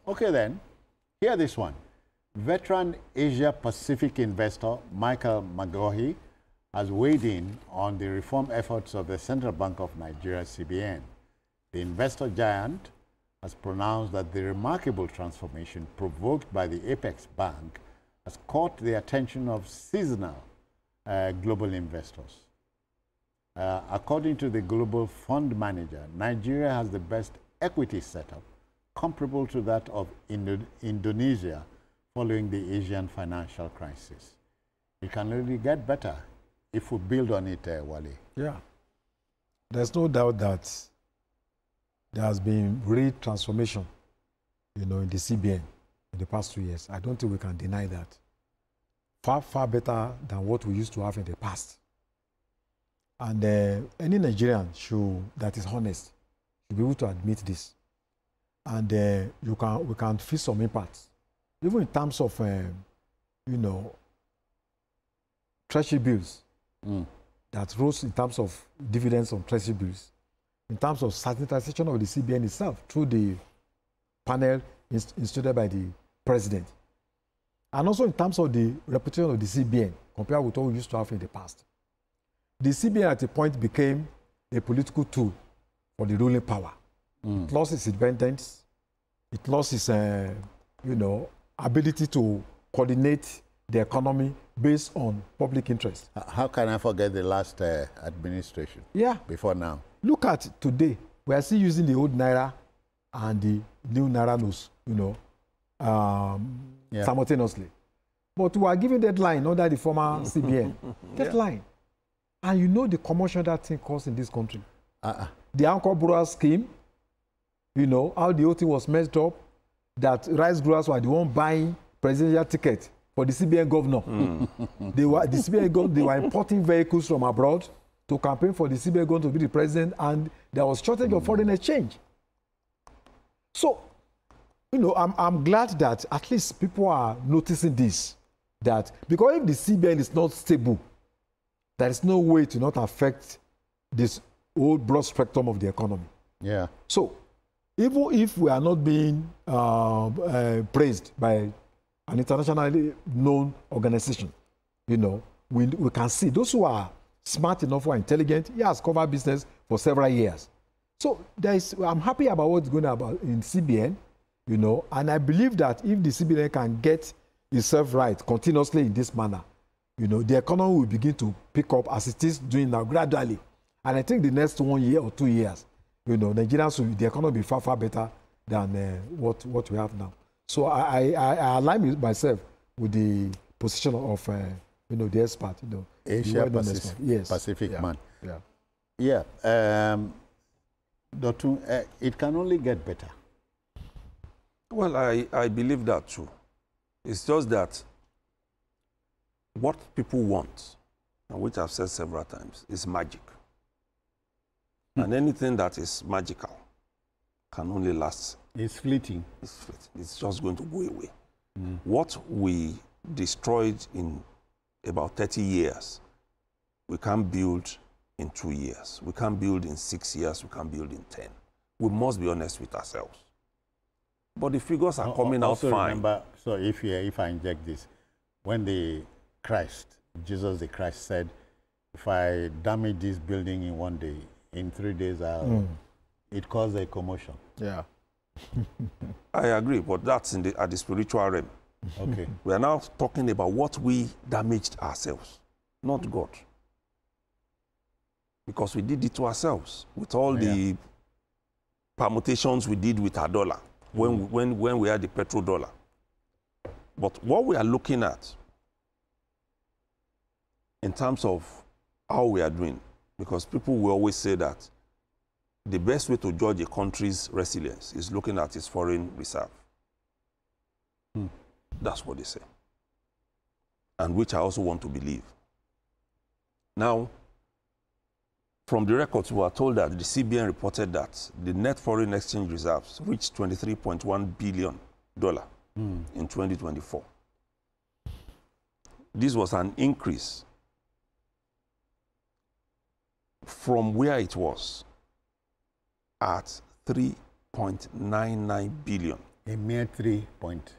Okay then, hear this one. Veteran Asia-Pacific investor Michael Mcgaughy has weighed in on the reform efforts of the Central Bank of Nigeria, CBN. The investor giant has pronounced that the remarkable transformation provoked by the Apex Bank has caught the attention of seasonal global investors. According to the global fund manager, Nigeria has the best equity setup comparable to that of Indonesia following the Asian financial crisis. It can only get better if we build on it, Wale. Yeah. There's no doubt that there has been real transformation, in the CBN in the past 2 years. I don't think we can deny that. Far, far better than what we used to have in the past. And any Nigerian that is honest should be able to admit this. And we can feel some impacts, even in terms of, treasury bills that rose in terms of dividends on treasury bills, in terms of sanitization of the CBN itself through the panel instituted by the president, and also in terms of the reputation of the CBN compared with what we used to have in the past. The CBN at a point became a political tool for the ruling power. It lost its independence. It lost its, ability to coordinate the economy based on public interest. How can I forget the last administration? Yeah. Before now. Look at today. We are still using the old Naira and the new Naira notes, simultaneously. But we are giving deadline under the former CBN. Deadline. And you know the commotion that thing caused in this country. The anchor borrower scheme, how the whole thing was messed up, that rice growers were the one buying presidential ticket for the CBN governor. They were importing vehicles from abroad to campaign for the CBN governor to be the president, and there was shortage of foreign exchange. So, I'm glad that at least people are noticing this, that because if the CBN is not stable, there is no way to not affect this whole broad spectrum of the economy. Yeah. So, even if we are not being praised by an internationally known organization, we can see those who are smart enough or intelligent, he has covered business for several years. So I'm happy about what's going on in CBN, and I believe that if the CBN can get itself right continuously in this manner, the economy will begin to pick up as it is doing now gradually. And I think the next 1 year or 2 years, Nigerians the economy will be far, far better than what we have now. So I align myself with the position of the expert, Asia Pacific, yes. Pacific man. Yeah. Dr. It can only get better. Well, I believe that too. It's just that what people want, and which I've said several times, is magic. And anything that is magical can only last. It's fleeting. It's fleeting. It's just going to go away. What we destroyed in about 30 years, we can't build in 2 years. We can't build in 6 years. We can't build in 10. We must be honest with ourselves. But the figures are coming out fine. Remember, so if I inject this, when Jesus the Christ said, if I damage this building in 1 day, in 3 days, it caused a commotion. Yeah. I agree, but that's at the spiritual realm. Okay. We are now talking about what we damaged ourselves, not God. Because we did it to ourselves with all the permutations we did with our dollar when we had the petrodollar. But what we are looking at in terms of how we are doing, because people will always say that the best way to judge a country's resilience is looking at its foreign reserve. That's what they say, and which I also want to believe. Now, from the records, we are told that the CBN reported that the net foreign exchange reserves reached $23.1 billion in 2024. This was an increase from where it was at $3.99 billion A mere 3 point.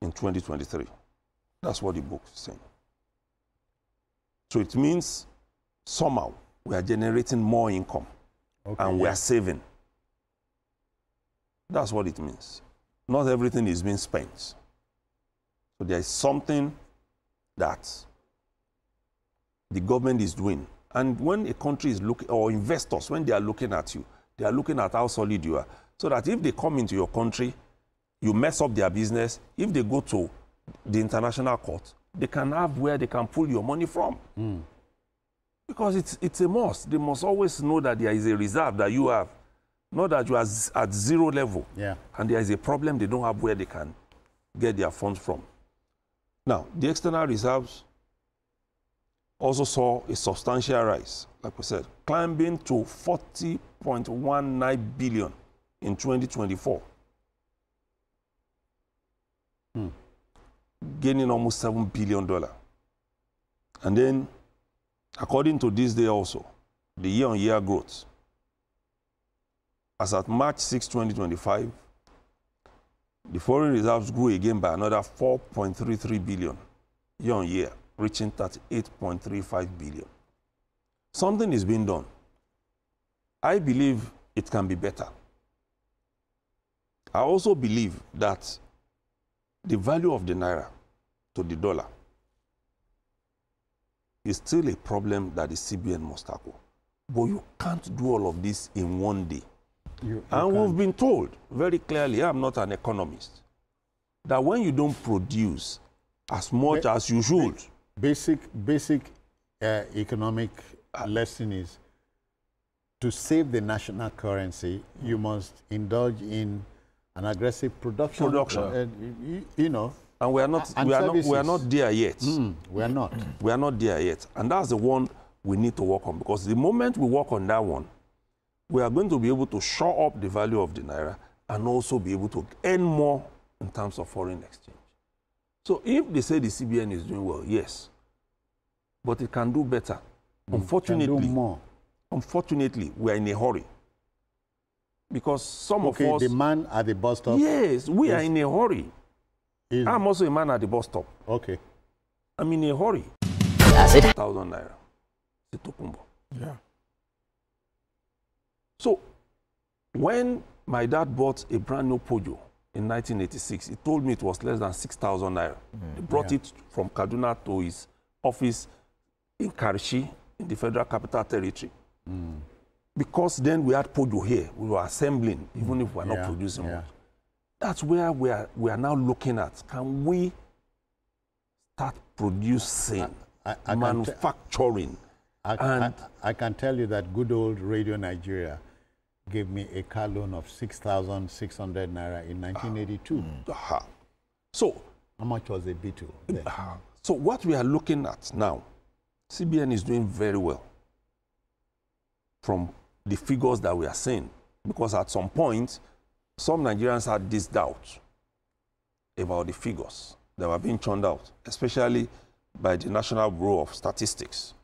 In 2023. That's what the book is saying. So it means somehow we are generating more income and we are saving. That's what it means. Not everything is being spent. So there is something that the government is doing. And when a country is looking, or investors, when they are looking at you, they are looking at how solid you are. So that if they come into your country, you mess up their business, if they go to the international court, they can have where they can pull your money from. Because it's a must. They must always know that there is a reserve that you have, not that you are at zero level. Yeah. And there is a problem, they don't have where they can get their funds from. Now, the external reserves also saw a substantial rise, like we said, climbing to 40.19 billion in 2024. Gaining almost $7 billion. And then, according to this day also, the year-on-year growth, as at March 6, 2025, the foreign reserves grew again by another 4.33 billion year-on-year, reaching 38.35 billion. Something is being done. I believe it can be better. I also believe that the value of the naira to the dollar is still a problem that the CBN must tackle. But you can't do all of this in one day. And we've been told very clearly, I'm not an economist, that when you don't produce as much as you should. Basic economic lesson is to save the national currency, you must indulge in an aggressive production. You know. And we are not there yet. We are not. We are not there yet. And that's the one we need to work on, because the moment we work on that one, we are going to be able to shore up the value of the naira and also be able to earn more in terms of foreign exchange. So if they say the CBN is doing well, yes, but it can do better. Unfortunately, we are in a hurry. Because some of us... the man at the bus stop... Yes, we are in a hurry. I'm also a man at the bus stop. Okay. I'm in a hurry. That's it. 1,000 naira. Yeah. So, when my dad bought a brand new Pojo in 1986, he told me it was less than 6,000 naira. He brought it from Kaduna to his office in Karishi, in the Federal Capital Territory. Because then we had Pojo here. We were assembling, even if we are not producing much. That's where we are now looking at. Can we start producing, manufacturing? I can tell you that good old Radio Nigeria gave me a car loan of 6,600 naira in 1982. So, how much was a Beetle then? So what we are looking at now, CBN is doing very well from the figures that we are seeing. Because at some point, some Nigerians had this doubt about the figures that were being churned out, especially by the National Bureau of Statistics.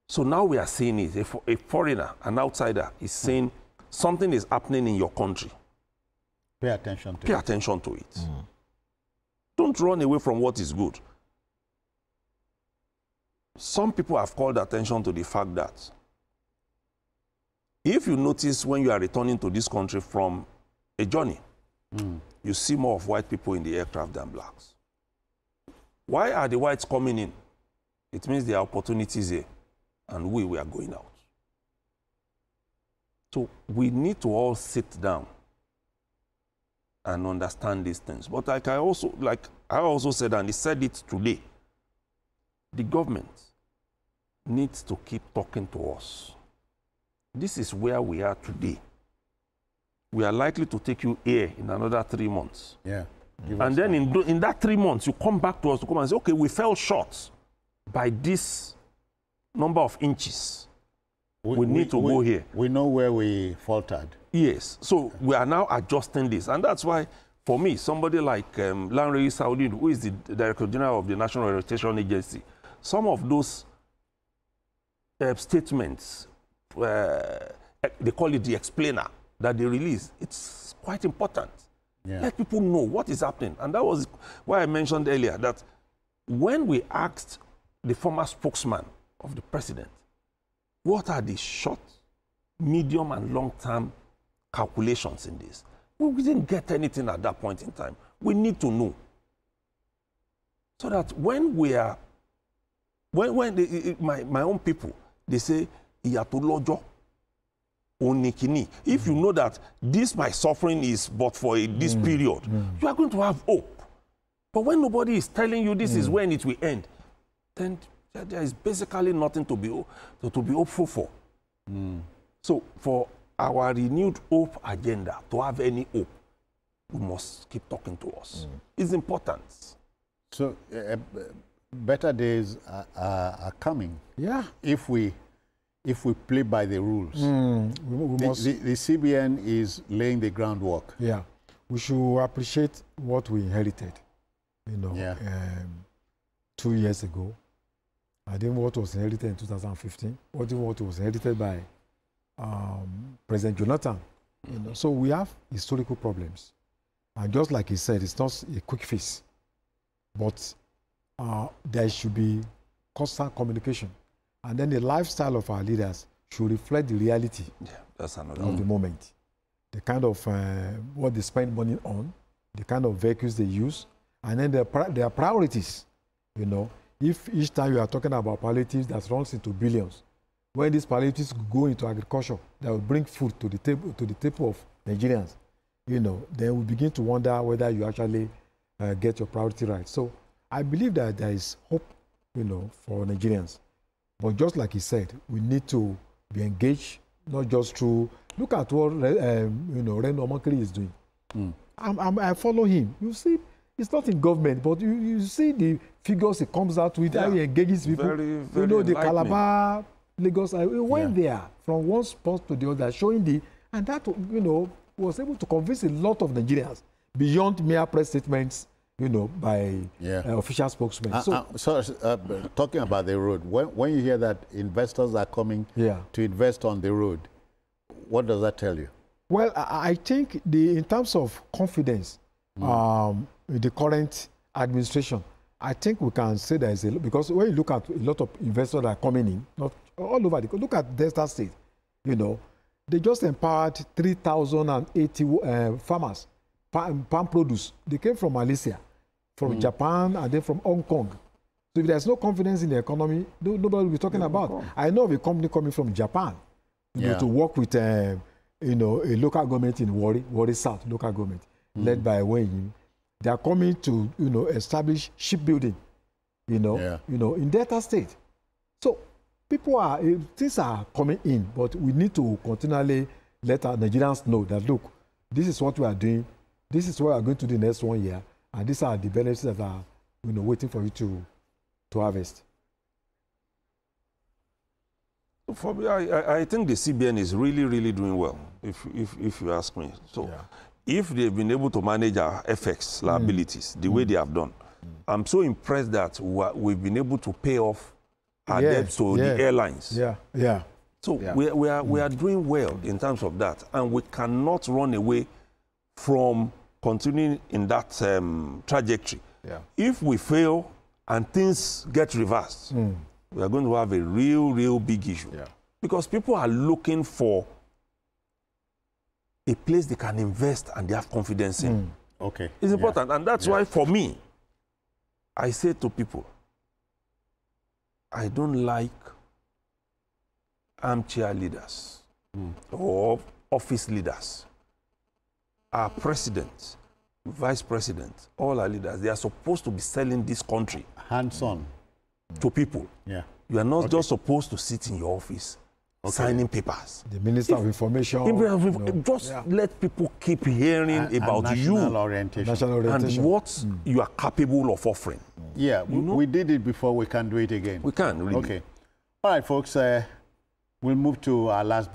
So now we are seeing it. A foreigner, an outsider, is saying something is happening in your country. Pay attention to it. Pay attention to it. Don't run away from what is good. Some people have called attention to the fact that if you notice when you are returning to this country from a journey, you see more of white people in the aircraft than blacks. Why are the whites coming in? It means there are opportunities here, and we are going out. So we need to all sit down and understand these things. But like I also said, and he said it today, the government needs to keep talking to us. This is where we are today. We are likely to take you here in another 3 months. Yeah. And then in that 3 months, you come back to us to come and say, okay, we fell short by this number of inches. We need to go here. We know where we faltered. Yes. So we are now adjusting this. And that's why, for me, somebody like Lanre Saudi, who is the Director General of the National Orientation Agency, some of those statements, they call it the explainer, that they release, it's quite important. Yeah. Let people know what is happening. And that was why I mentioned earlier that when we asked the former spokesman of the president, what are the short, medium, and long-term calculations in this? We didn't get anything at that point in time. We need to know. So that when we are, my own people, they say, Iyatolojo, Onikini. If you know that this, my suffering is but for this period, you are going to have hope. But when nobody is telling you this is when it will end, then there is basically nothing to be hopeful for. So for our renewed hope agenda to have any hope, we must keep talking to us. It's important. So better days are coming. Yeah. If we play by the rules. The CBN is laying the groundwork. Yeah. We should appreciate what we inherited. You know, Yeah. 2 years ago. I think what was inherited in 2015. What was inherited by President Jonathan. You know, so we have historical problems. And just like he said, it's not a quick fix. But there should be constant communication. And then the lifestyle of our leaders should reflect the reality That's another of the moment. The kind of what they spend money on, the kind of vehicles they use, and then their priorities. You know, if each time you are talking about palliatives that runs into billions, when these palliatives go into agriculture, that will bring food to the table of Nigerians, you know, then we begin to wonder whether you actually get your priority right. So I believe that there is hope, you know, for Nigerians. But just like he said, we need to be engaged, not just through, look at what, you know, Reno Mcgaughy is doing. I follow him. You see, it's not in government, but you see the figures he comes out with, how he engages people. Very, very you know, the Calabar, Lagos, we went there from one spot to the other, showing and that, you know, was able to convince a lot of Nigerians beyond mere press statements, you know, by official spokesmen. Talking about the road, when you hear that investors are coming to invest on the road, what does that tell you? Well, I think in terms of confidence, with the current administration, I think we can say there is because when you look at a lot of investors that are coming in, not all over, look at Delta State, you know, they just empowered 3,080 farmers, palm produce. They came from Malaysia, from Japan, and then from Hong Kong. So if there's no confidence in the economy, nobody will be talking about. I know of a company coming from Japan, you know, to work with, you know, a local government in Warri South, local government, led by Wayne. They are coming to, you know, establish shipbuilding, you know, in Delta State. So things are coming in, but we need to continually let our Nigerians know that, look, this is what we are doing, this is what we are going to do next 1 year, and these are the benefits that are, you know, waiting for you to harvest. For me, I think the CBN is really, really doing well, if you ask me. So if they've been able to manage our FX liabilities the way they have done, I'm so impressed that we've been able to pay off our debt to the airlines. So we are doing well in terms of that, and we cannot run away from continuing in that trajectory. If we fail and things get reversed, we are going to have a real big issue. Because people are looking for a place they can invest and they have confidence in. Okay. It's important. And that's why, for me, I say to people, I don't like armchair leaders or office leaders. Our president, vice president, all our leaders, they are supposed to be selling this country hands-on to people. You are not just supposed to sit in your office signing papers. The Minister of Information. Just let people keep hearing about national orientation. And what you are capable of offering. We did it before, we can do it again. We can, really. Okay. All right, folks, we'll move to our last